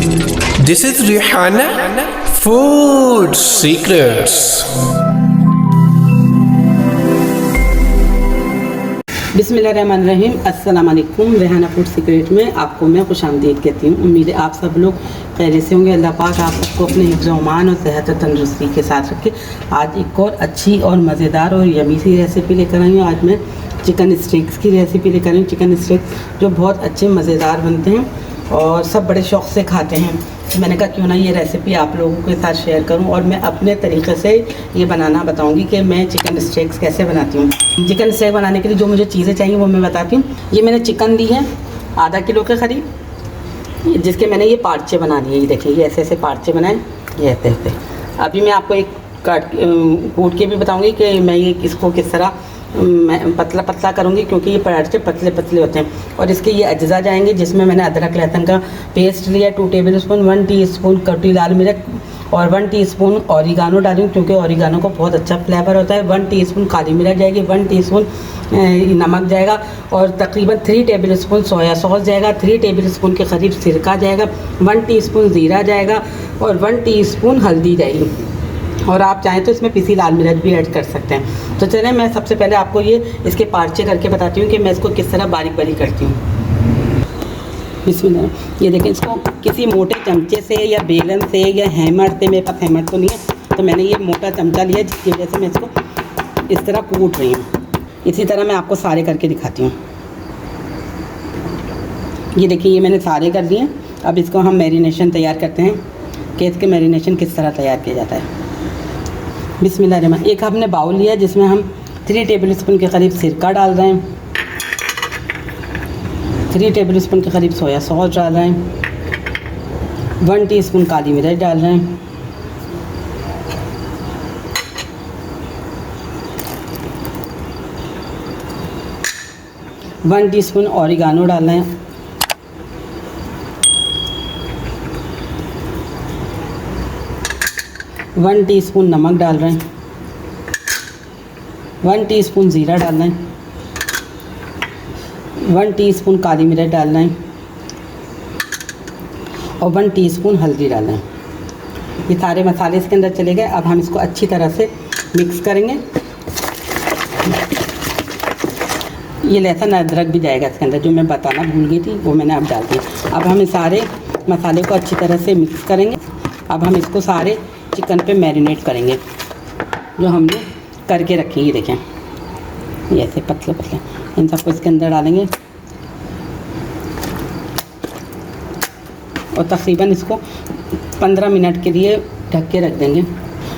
This is Rihanna Food Secrets. बिस्मिल्लाहिर्रहमानिर्रहीम। अस्सलाम वालेकुम। रेहाना फूड सीक्रेट में आपको मैं खुशामदीद कहती हूँ। उम्मीद है आप सब लोग खैरियत से होंगे। अल्लाह पाक आप सबको अपने हिफ्ज़ अमान और सेहत और तंदुरुस्ती के साथ रखे। आज एक और अच्छी और मज़ेदार और यमी सी रेसिपी लेकर आई हूँ। आज मैं चिकन स्टेक्स की रेसिपी लेकर आई हूँ। चिकन स्टेक्स जो बहुत अच्छे मज़ेदार बनते हैं और सब बड़े शौक़ से खाते हैं, तो मैंने कहा क्यों ना ये रेसिपी आप लोगों के साथ शेयर करूं और मैं अपने तरीक़े से ये बनाना बताऊंगी कि मैं चिकन स्टेक्स कैसे बनाती हूँ। चिकन स्टेक बनाने के लिए जो मुझे चीज़ें चाहिए वो मैं बताती हूँ। ये मैंने चिकन ली है आधा किलो के करीब, जिसके मैंने ये पार्चे बना लिए। ये देखिए, ये ऐसे ऐसे पार्चे बनाए, ये ऐसे ऐसे। अभी मैं आपको एक कूट के भी बताऊँगी कि मैं ये इसको किस तरह मैं पतला पतला करूँगी, क्योंकि ये पराठे पतले पतले होते हैं। और इसके ये अज्जा जाएंगे, जिसमें मैंने अदरक लहसुन का पेस्ट लिया 2 टेबलस्पून, 1 टीस्पून कटी लाल मिर्च और 1 टीस्पून ऑरिगानो डालूँगी, क्योंकि ऑरिगानो को बहुत अच्छा फ्लेवर होता है। 1 टीस्पून काली मिर्च जाएगी, 1 टीस्पून नमक जाएगा और तकरीबन 3 टेबलस्पून सोया सॉस जाएगा, 3 टेबलस्पून के करीब सिरका जाएगा, 1 टीस्पून ज़ीरा जाएगा और 1 टीस्पून हल्दी जाएगी। और आप चाहें तो इसमें पिसी लाल मिर्च भी ऐड कर सकते हैं। तो चलें, मैं सबसे पहले आपको ये इसके पार्चे करके बताती हूँ कि मैं इसको किस तरह बारीक बारीक करती हूँ। बिस्मिल्लाह। ये देखें, इसको किसी मोटे चमचे से या बेलन से या हैमर से, मेरे पास हैमर तो नहीं है तो मैंने ये मोटा चमचा लिया, जिसकी वजह से मैं इसको इस तरह कूट रही हूँ। इसी तरह मैं आपको सारे करके दिखाती हूँ। ये देखिए, ये मैंने सारे कर दिए। अब इसको हम मैरिनेशन तैयार करते हैं कि इसके मैरिनेशन किस तरह तैयार किया जाता है। बिस्मिल्लाह। एक हमने बाउल लिया जिसमें हम 3 टेबलस्पून के करीब सिरका डाल रहे हैं, 3 टेबलस्पून के करीब सोया सॉस डाल रहे हैं, 1 टीस्पून काली मिर्च डाल रहे हैं, 1 टीस्पून ऑरिगानो डाल रहे हैं, 1 टीस्पून नमक डाल रहे हैं, 1 टीस्पून ज़ीरा डाल रहे हैं, 1 टीस्पून काली मिर्च डाल रहे हैं और 1 टीस्पून हल्दी डाल रहे हैं। ये सारे मसाले इसके अंदर चले गए। अब हम इसको अच्छी तरह से मिक्स करेंगे। ये लहसुन अदरक भी जाएगा इसके अंदर, जो मैं बताना भूल गई थी वो मैंने अब डाल दिया। अब हम इस सारे मसाले को अच्छी तरह से मिक्स करेंगे। अब हम इसको सारे चिकन पे मैरिनेट करेंगे जो हमने करके रखे। ये देखें, ये ऐसे पतले पतले इन सबको इसके अंदर डालेंगे और तकरीबन इसको 15 मिनट के लिए ढक के रख देंगे।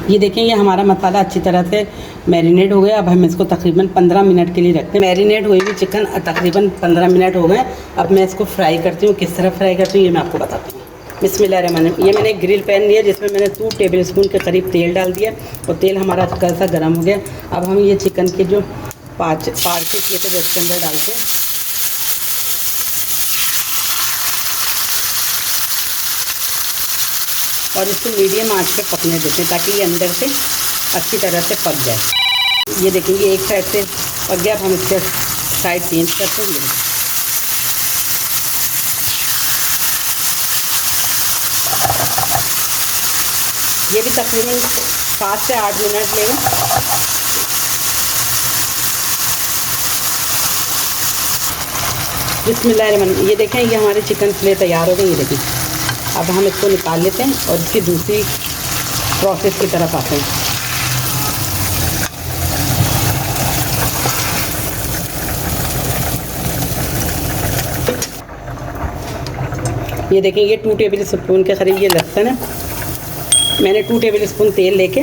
ये देखें, ये हमारा मसाला अच्छी तरह से मैरिनेट हो गया। अब हम इसको तकरीबन 15 मिनट के लिए रखते हैं। मैरिनेट हुई हुई चिकन तकरीबन 15 मिनट हो गए। अब मैं इसको फ्राई करती हूँ। किस तरह फ्राई करती हूँ ये मैं आपको बताती हूँ। बिस्मिल्लाहिर्रहमानिर्रहीम। ये मैंने एक ग्रिल पैन लिया जिसमें मैंने 2 टेबलस्पून के करीब तेल डाल दिया और तेल हमारा हल्का सा गर्म हो गया। अब हम ये चिकन के जो पार्चे किए थे वो इसके अंदर डालते हैं और इसको मीडियम आंच पे पकने देते हैं ताकि ये अंदर से अच्छी तरह से पक जाए। ये देखेंगे, एक साइड से पक गया। अब हम इसके साइड चेंज करते हैं। ये भी तकरीबन 7 से 8 मिनट लेंगे। बिस्मिल्लाहिर्रहमानिर्रहीम। ये देखें, ये हमारे चिकन फिले तैयार हो गए। ये देखें, अब हम इसको निकाल लेते हैं और इसकी दूसरी प्रोसेस की तरफ आते हैं। ये देखें, ये 2 टेबलस्पून के करीब ये लहसुन है। मैंने 2 टेबलस्पून तेल लेके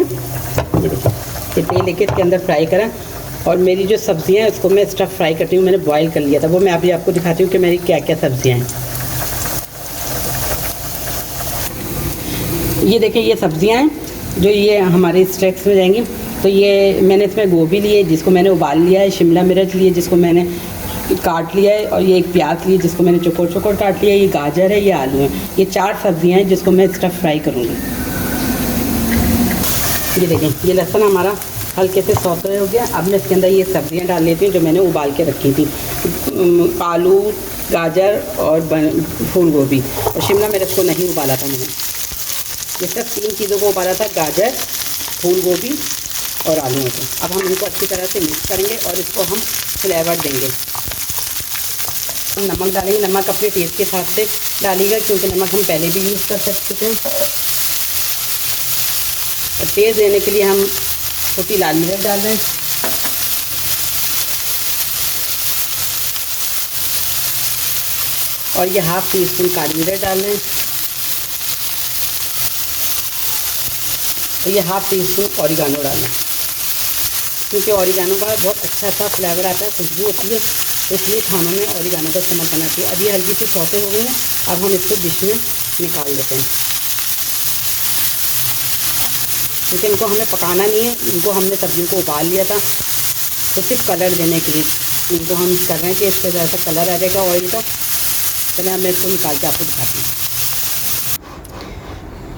इसके अंदर फ्राई करा और मेरी जो सब्ज़ियाँ हैं उसको मैं स्टफ़ फ्राई करती हूँ। मैंने बॉईल कर लिया था, वो मैं अभी आपको दिखाती हूँ कि मेरी क्या क्या सब्ज़ियाँ हैं। ये देखिए, ये सब्ज़ियाँ हैं जो ये हमारे स्टेक्स में जाएंगी। तो ये मैंने इसमें गोभी ली है जिसको मैंने उबाल लिया है, शिमला मिर्च ली है जिसको मैंने काट लिया है और ये एक प्याज ली जिसको मैंने चौकोर चौकोर काट लिया है। ये गाजर है, ये आलू है। ये 4 सब्ज़ियाँ हैं जिसको मैं स्टफ़ फ्राई करूँगी। ये देखें, ये लहसुन हमारा हल्के से सौते हो गया। अब मैं इसके अंदर ये सब्ज़ियाँ डाल लेती हूँ जो मैंने उबाल के रखी थी। आलू, गाजर और फूल गोभी और शिमला मिर्च को नहीं उबाला था मैंने। ये सब 3 चीज़ों को उबाला था, गाजर, फूल गोभी और आलूओं को। अब हम इनको अच्छी तरह से मिक्स करेंगे और इसको हम फ्लेवर देंगे। नमक डालेंगे, नमक अपने टेस्ट के हिसाब से डालिएगा क्योंकि नमक हम पहले भी यूज़ कर सकते हैं। और टेस्ट देने के लिए हम छोटी लाल मिर्च डाल रहे हैं। और ये 1/2 टीस्पून काली मिर्च डाल रहे हैं और ये 1/2 टीस्पून ऑरिगानो डाल रहे हैं क्योंकि ऑरिगानो का बहुत अच्छा सा फ्लेवर आता है, खुशबू होती है, तो इसलिए खानों में ऑरिगानो का इस्तेमाल करना चाहिए। अब ये हल्की सी सौते हो गई हैं, अब हम इसको डिश में निकाल देते हैं। क्योंकि इनको हमें पकाना नहीं है, इनको हमने सब्जियों को उबाल लिया था, तो सिर्फ कलर देने के लिए इनको हम कर रहे हैं कि इससे ज़्यादा कलर आ जाएगा ऑयल का। चलिए मैं इसको निकाल के आपको दिखाती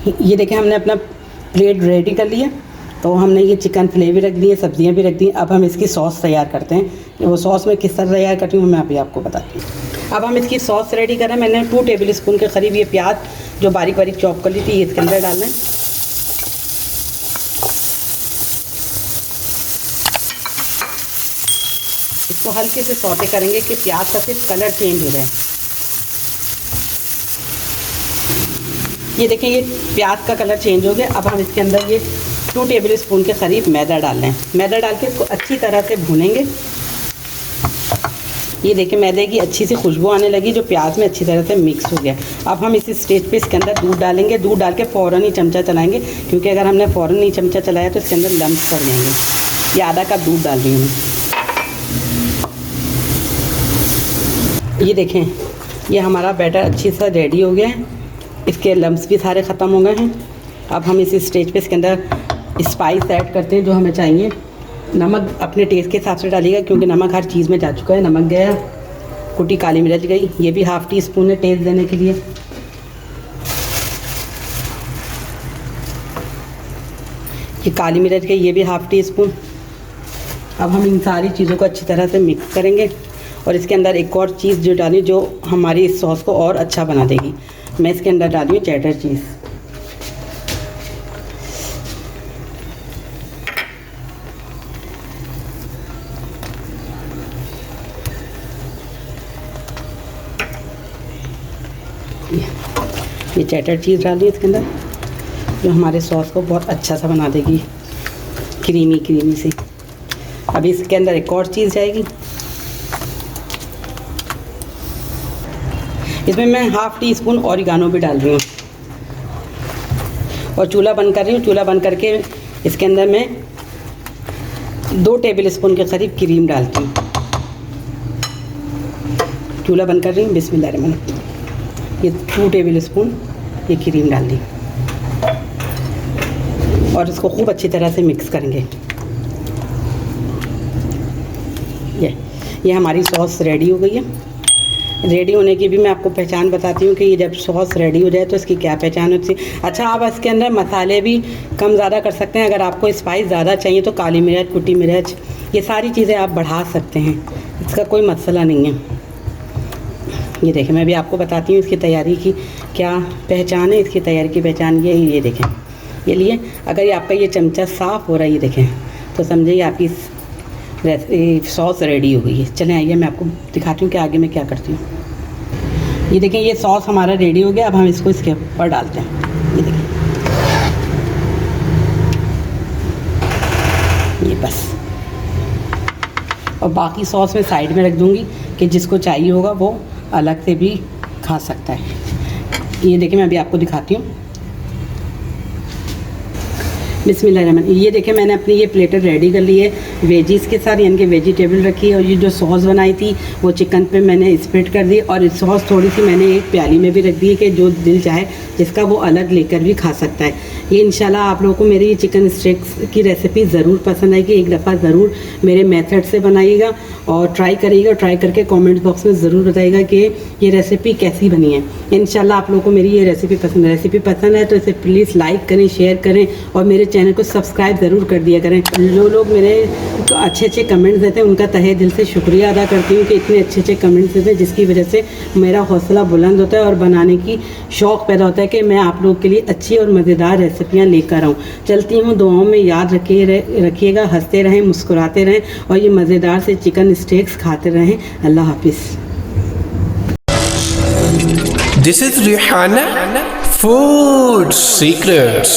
हूँ। ये देखें, हमने अपना प्लेट रेडी कर लिया, तो हमने ये चिकन फिले भी रख दिए, सब्जियां भी रख दी। अब हम इसकी सॉस तैयार करते हैं। वो सॉस मैं किस तरह तैयार करती हूँ मैं अभी आपको बताती हूँ। अब हम इसकी सॉस रेडी कर रहे हैं। मैंने 2 टेबल स्पून के करीब ये प्याज जो बारीक बारीक चॉप कर ली थी, ये इसके अंदर डालना है। इसको हल्के से सौते करेंगे कि प्याज का सिर्फ कलर चेंज हो जाए। ये देखें, ये प्याज का कलर चेंज हो गया। अब हम इसके अंदर ये 2 टेबल स्पून के करीब मैदा डाल रहे हैं। मैदा डाल के इसको अच्छी तरह से भूनेंगे। ये देखें, मैदे की अच्छी सी खुशबू आने लगी जो प्याज में अच्छी तरह से मिक्स हो गया। अब हम इसी स्टेज पे इसके अंदर दूध डालेंगे। दूध डाल के फ़ौरन ही चमचा चलाएंगे क्योंकि अगर हमने फ़ौरन ही चमचा चलाया तो इसके अंदर लम्स पड़ जाएंगे। ये आधा कप दूध डाल रही हूँ मैं। ये देखें, ये हमारा बैटर अच्छी सा रेडी हो गया है, इसके लम्स भी सारे ख़त्म हो गए हैं। अब हम इस स्टेज पे इसके अंदर स्पाइस ऐड करते हैं जो हमें चाहिए। नमक अपने टेस्ट के हिसाब से डालिएगा क्योंकि नमक हर चीज़ में जा चुका है। नमक गया, कुटी काली मिर्च गई, ये भी 1/2 टीस्पून है टेस्ट देने के लिए। ये काली मिर्च गई, ये भी 1/2 टीस्पून। अब हम इन सारी चीज़ों को अच्छी तरह से मिक्स करेंगे और इसके अंदर एक और चीज़ जो डाली जो हमारी इस सॉस को और अच्छा बना देगी। मैं इसके अंदर डाली हूँ चेडर चीज़। ये चेडर चीज़ डाली इसके अंदर जो हमारे सॉस को बहुत अच्छा सा बना देगी, क्रीमी क्रीमी सी। अब इसके अंदर एक और चीज़ जाएगी। इसमें मैं 1/2 टीस्पून ऑरिगानो भी डाल रही हूँ और चूल्हा बंद कर रही हूँ। चूल्हा बंद करके इसके अंदर मैं 2 टेबल स्पून के करीब क्रीम डालती हूँ। चूल्हा बंद कर रही हूँ। बिस्मिल्लाहिर्रहमानिर्रहीम। ये 2 टेबल स्पून ये क्रीम डाल दी और इसको खूब अच्छी तरह से मिक्स करेंगे। ये हमारी सॉस रेडी हो गई है। रेडी होने की भी मैं आपको पहचान बताती हूँ कि ये जब सॉस रेडी हो जाए तो इसकी क्या पहचान होती है। अच्छा, आप इसके अंदर मसाले भी कम ज़्यादा कर सकते हैं। अगर आपको स्पाइस ज़्यादा चाहिए तो काली मिर्च, कुटी मिर्च, ये सारी चीज़ें आप बढ़ा सकते हैं, इसका कोई मसला नहीं है। ये देखें, मैं भी आपको बताती हूँ इसकी तैयारी की क्या पहचान है। इसकी तैयारी की पहचान ये देखें, ये लिए अगर ये आपका ये चमचा साफ़ हो रहा है, ये देखें, तो समझिए आपकी सॉस रेडी हो गई है। चलें आइए मैं आपको दिखाती हूँ कि आगे मैं क्या करती हूँ। ये देखें, ये सॉस हमारा रेडी हो गया। अब हम इसको इसके ऊपर डालते हैं। ये देखें, ये बस। और बाकी सॉस मैं साइड में रख दूँगी कि जिसको चाहिए होगा वो अलग से भी खा सकता है। ये देखिए, मैं अभी आपको दिखाती हूँ। बिस्मिल्लाहिर्रहमानिर्रहीम। ये देखें, मैंने अपनी ये प्लेटर रेडी कर ली है वेजीज़ के साथ, यानी कि वेजिटेबल रखी है। और ये जो सॉस बनाई थी वो चिकन पे मैंने स्प्रेड कर दी और सॉस थोड़ी सी मैंने एक प्याली में भी रख दी है कि जो दिल चाहे जिसका वो अलग लेकर भी खा सकता है। ये इंशाल्लाह आप लोगों को मेरी ये चिकन स्टेक्स की रेसिपी ज़रूर पसंद आएगी। एक दफ़ा ज़रूर मेरे मेथड से बनाइएगा और ट्राई करिएगा। ट्राई करके कमेंट बॉक्स में ज़रूर बताइएगा कि ये रेसिपी कैसी बनी है। इंशाल्लाह आप लोगों को मेरी ये रेसिपी पसंद है तो इसे प्लीज़ लाइक करें, शेयर करें और मेरे चैनल को सब्सक्राइब ज़रूर कर दिया करें। जो लोग मेरे अच्छे अच्छे कमेंट्स देते हैं उनका तहे दिल से शुक्रिया अदा करती हूँ कि इतने अच्छे अच्छे कमेंट्स देते हैं, जिसकी वजह से मेरा हौसला बुलंद होता है और बनाने की शौक़ पैदा होता है कि मैं आप लोगों के लिए अच्छी और मज़ेदार रेसिपियाँ लेकर आऊँ। चलती हूँ, दुआओं में याद रखिएगा, हंसते रहें, मुस्कुराते रहें और ये मज़ेदार से चिकन स्टेक्स खाते रहें। अल्लाह हाफिज़। This is Rihanna Food Secrets.